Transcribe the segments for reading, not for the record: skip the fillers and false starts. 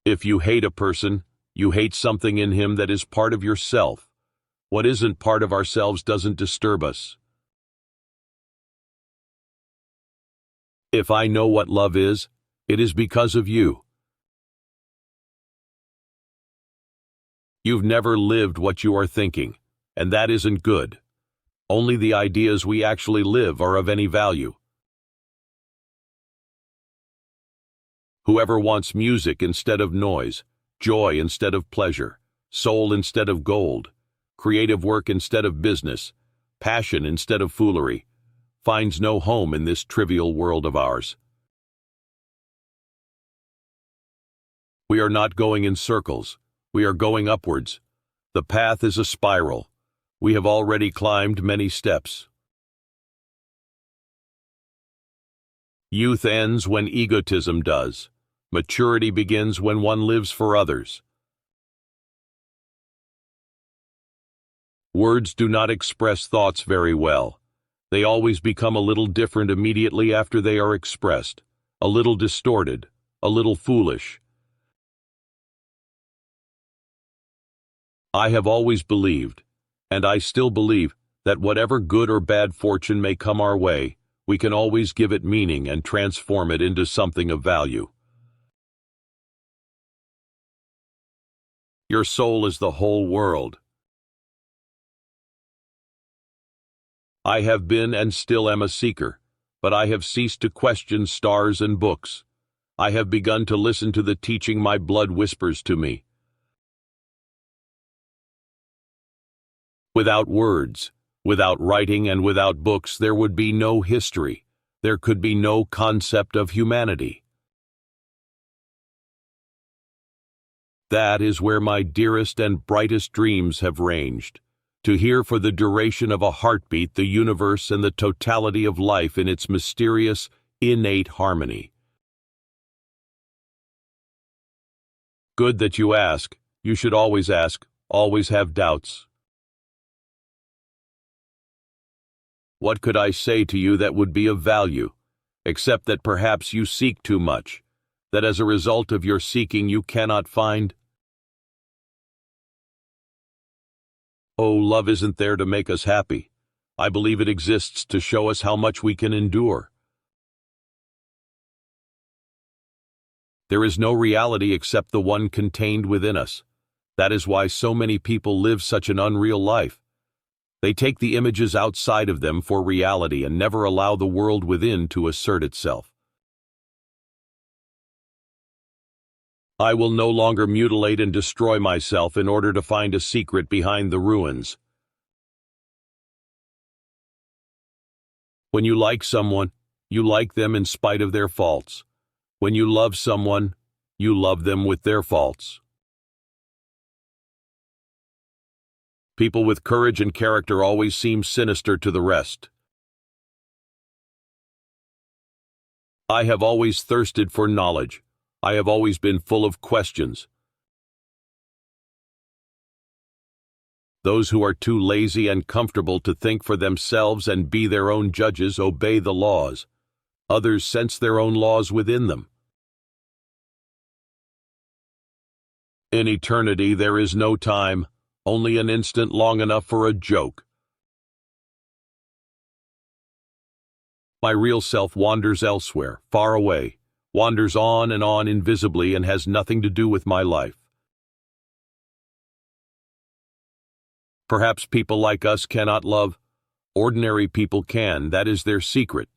If you hate a person, you hate something in him that is part of yourself. What isn't part of ourselves doesn't disturb us. If I know what love is, it is because of you. You've never lived what you are thinking, and that isn't good. Only the ideas we actually live are of any value. Whoever wants music instead of noise, joy instead of pleasure, soul instead of gold, creative work instead of business, passion instead of foolery, finds no home in this trivial world of ours. We are not going in circles. We are going upwards. The path is a spiral. We have already climbed many steps. Youth ends when egotism does. Maturity begins when one lives for others. Words do not express thoughts very well. They always become a little different immediately after they are expressed, a little distorted, a little foolish. I have always believed, and I still believe, that whatever good or bad fortune may come our way, we can always give it meaning and transform it into something of value. Your soul is the whole world. I have been and still am a seeker, but I have ceased to question stars and books. I have begun to listen to the teaching my blood whispers to me. Without words, without writing, and without books, there would be no history. There could be no concept of humanity. That is where my dearest and brightest dreams have ranged. To hear for the duration of a heartbeat the universe and the totality of life in its mysterious, innate harmony. Good that you ask. You should always ask, always have doubts. What could I say to you that would be of value, except that perhaps you seek too much, that as a result of your seeking you cannot find? Oh, love isn't there to make us happy. I believe it exists to show us how much we can endure. There is no reality except the one contained within us. That is why so many people live such an unreal life. They take the images outside of them for reality and never allow the world within to assert itself. I will no longer mutilate and destroy myself in order to find a secret behind the ruins. When you like someone, you like them in spite of their faults. When you love someone, you love them with their faults. People with courage and character always seem sinister to the rest. I have always thirsted for knowledge. I have always been full of questions. Those who are too lazy and comfortable to think for themselves and be their own judges obey the laws. Others sense their own laws within them. In eternity there is no time, only an instant long enough for a joke. My real self wanders elsewhere, far away, wanders on and on invisibly and has nothing to do with my life. Perhaps people like us cannot love. Ordinary people can, that is their secret.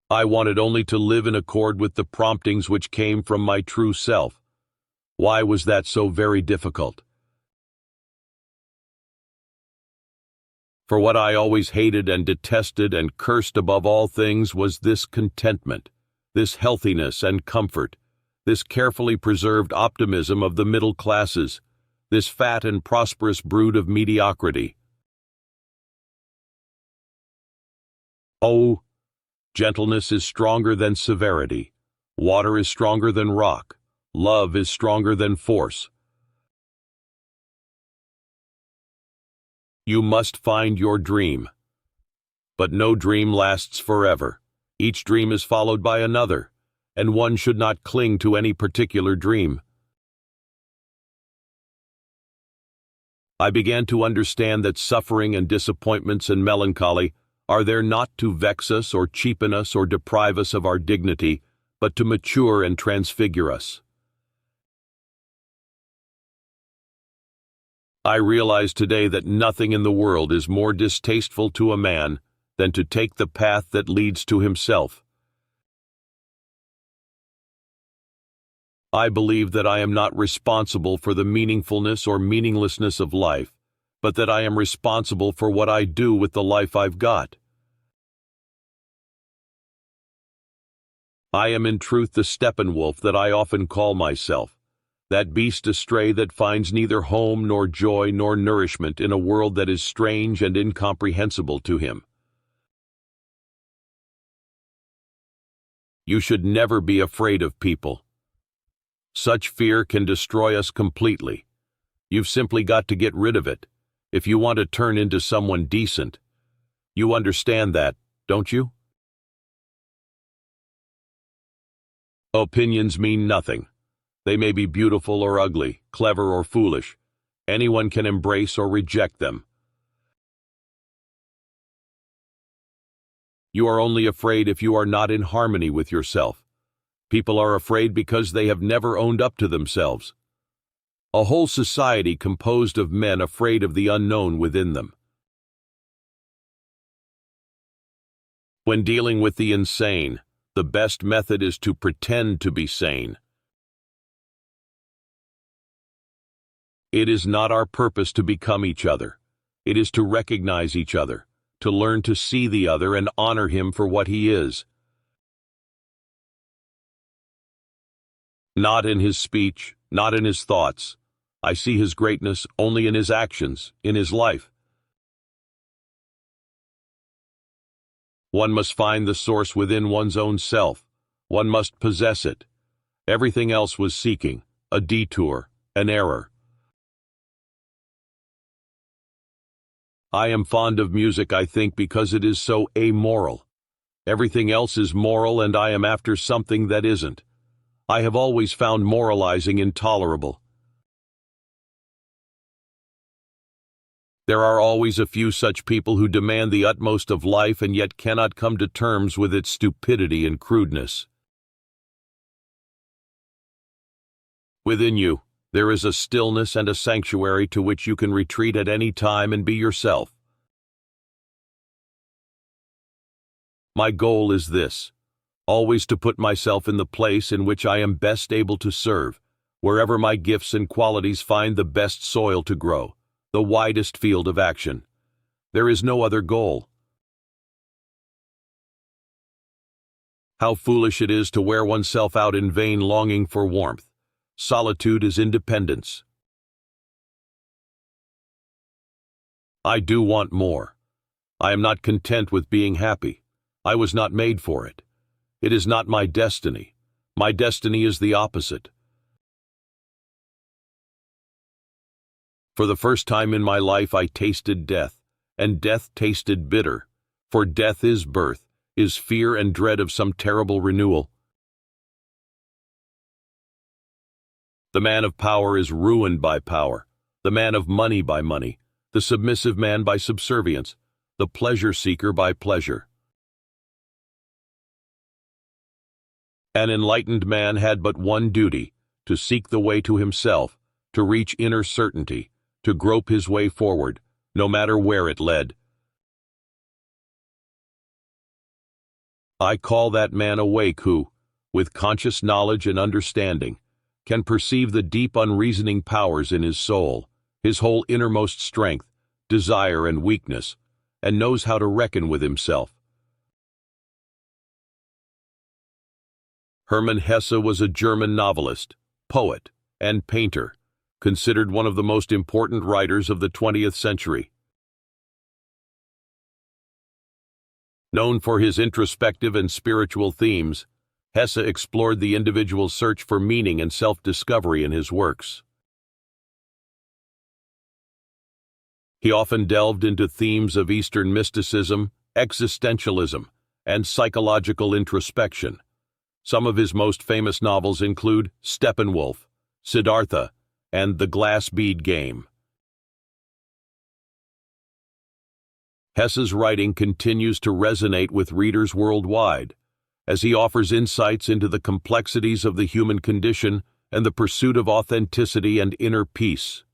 I wanted only to live in accord with the promptings which came from my true self. Why was that so very difficult? For what I always hated and detested and cursed above all things was this contentment, this healthiness and comfort, this carefully preserved optimism of the middle classes, this fat and prosperous brood of mediocrity. Oh, gentleness is stronger than severity, water is stronger than rock, love is stronger than force. You must find your dream. But no dream lasts forever. Each dream is followed by another, and one should not cling to any particular dream. I began to understand that suffering and disappointments and melancholy are there not to vex us or cheapen us or deprive us of our dignity, but to mature and transfigure us. I realize today that nothing in the world is more distasteful to a man than to take the path that leads to himself. I believe that I am not responsible for the meaningfulness or meaninglessness of life, but that I am responsible for what I do with the life I've got. I am in truth the Steppenwolf that I often call myself, that beast astray that finds neither home nor joy nor nourishment in a world that is strange and incomprehensible to him. You should never be afraid of people. Such fear can destroy us completely. You've simply got to get rid of it, if you want to turn into someone decent. You understand that, don't you? Opinions mean nothing. They may be beautiful or ugly, clever or foolish. Anyone can embrace or reject them. You are only afraid if you are not in harmony with yourself. People are afraid because they have never owned up to themselves. A whole society composed of men afraid of the unknown within them. When dealing with the insane, the best method is to pretend to be sane. It is not our purpose to become each other. It is to recognize each other, to learn to see the other and honor him for what he is. Not in his speech, not in his thoughts. I see his greatness only in his actions, in his life. One must find the source within one's own self. One must possess it. Everything else was seeking, a detour, an error. I am fond of music, I think, because it is so amoral. Everything else is moral, and I am after something that isn't. I have always found moralizing intolerable. There are always a few such people who demand the utmost of life and yet cannot come to terms with its stupidity and crudeness. Within you, there is a stillness and a sanctuary to which you can retreat at any time and be yourself. My goal is this: always to put myself in the place in which I am best able to serve, wherever my gifts and qualities find the best soil to grow, the widest field of action. There is no other goal. How foolish it is to wear oneself out in vain longing for warmth. Solitude is independence. I do want more. I am not content with being happy. I was not made for it. It is not my destiny. My destiny is the opposite. For the first time in my life I tasted death, and death tasted bitter, for death is birth, is fear and dread of some terrible renewal. The man of power is ruined by power, the man of money by money, the submissive man by subservience, the pleasure seeker by pleasure. An enlightened man had but one duty: to seek the way to himself, to reach inner certainty, to grope his way forward, no matter where it led. I call that man awake who, with conscious knowledge and understanding, can perceive the deep unreasoning powers in his soul, his whole innermost strength, desire and weakness, and knows how to reckon with himself. Hermann Hesse was a German novelist, poet, and painter, considered one of the most important writers of the 20th century. Known for his introspective and spiritual themes, Hesse explored the individual's search for meaning and self-discovery in his works. He often delved into themes of Eastern mysticism, existentialism, and psychological introspection. Some of his most famous novels include Steppenwolf, Siddhartha, and The Glass Bead Game. Hesse's writing continues to resonate with readers worldwide, as he offers insights into the complexities of the human condition and the pursuit of authenticity and inner peace.